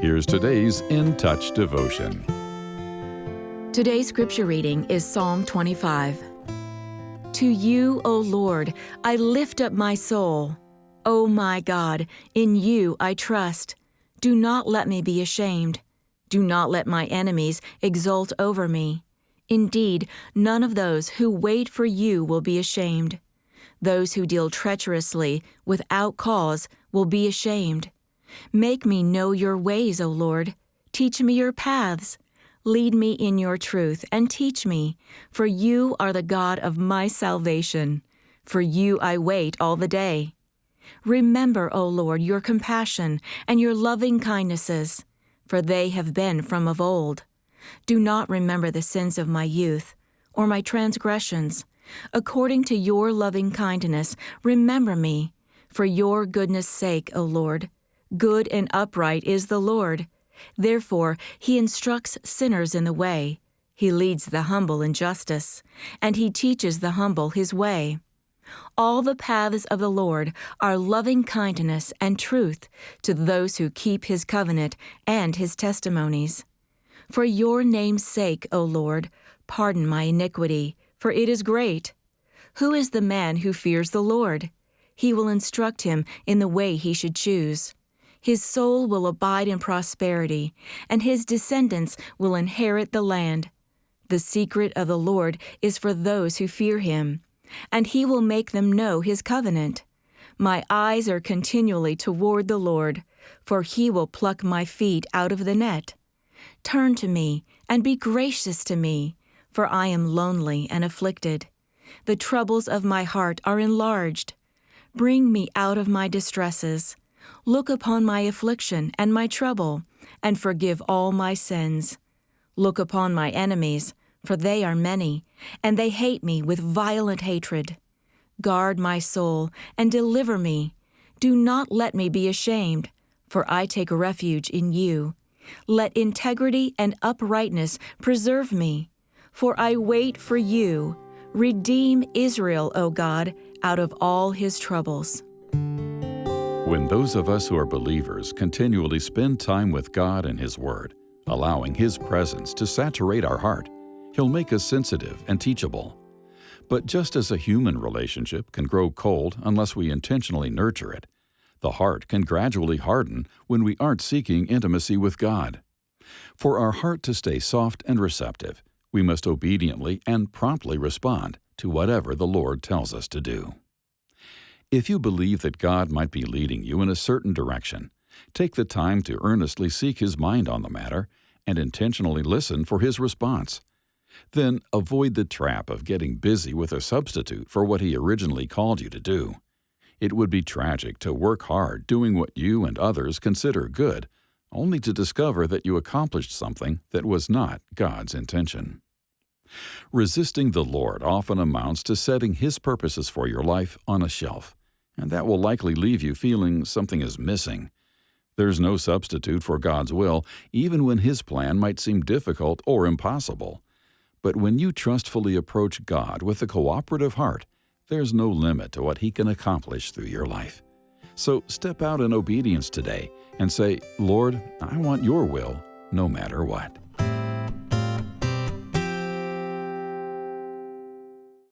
Here's today's In Touch devotion. Today's scripture reading is Psalm 25. To you, O Lord, I lift up my soul. O my God, in you I trust. Do not let me be ashamed. Do not let my enemies exult over me. Indeed, none of those who wait for you will be ashamed. Those who deal treacherously without cause will be ashamed. Make me know your ways, O Lord. Teach me your paths. Lead me in your truth and teach me, for you are the God of my salvation. For you I wait all the day. Remember, O Lord, your compassion and your loving kindnesses, for they have been from of old. Do not remember the sins of my youth, or my transgressions. According to your loving kindness, remember me, for your goodness' sake, O Lord. Good and upright is the Lord. Therefore, he instructs sinners in the way. He leads the humble in justice, and he teaches the humble his way. All the paths of the Lord are loving kindness and truth to those who keep his covenant and his testimonies. For your name's sake, O Lord, pardon my iniquity, for it is great. Who is the man who fears the Lord? He will instruct him in the way he should choose. His soul will abide in prosperity, and his descendants will inherit the land. The secret of the Lord is for those who fear him, and he will make them know his covenant. My eyes are continually toward the Lord, for he will pluck my feet out of the net. Turn to me and be gracious to me, for I am lonely and afflicted. The troubles of my heart are enlarged. Bring me out of my distresses. Look upon my affliction and my trouble, and forgive all my sins. Look upon my enemies, for they are many, and they hate me with violent hatred. Guard my soul and deliver me. Do not let me be ashamed, for I take refuge in you. Let integrity and uprightness preserve me, for I wait for you. Redeem Israel, O God, out of all his troubles. When those of us who are believers continually spend time with God and His Word, allowing His presence to saturate our heart, He'll make us sensitive and teachable. But just as a human relationship can grow cold unless we intentionally nurture it, the heart can gradually harden when we aren't seeking intimacy with God. For our heart to stay soft and receptive, we must obediently and promptly respond to whatever the Lord tells us to do. If you believe that God might be leading you in a certain direction, take the time to earnestly seek His mind on the matter and intentionally listen for His response. Then avoid the trap of getting busy with a substitute for what He originally called you to do. It would be tragic to work hard doing what you and others consider good, only to discover that you accomplished something that was not God's intention. Resisting the Lord often amounts to setting His purposes for your life on a shelf, and that will likely leave you feeling something is missing. There's no substitute for God's will, even when His plan might seem difficult or impossible. But when you trustfully approach God with a cooperative heart, there's no limit to what He can accomplish through your life. So step out in obedience today and say, Lord, I want your will no matter what.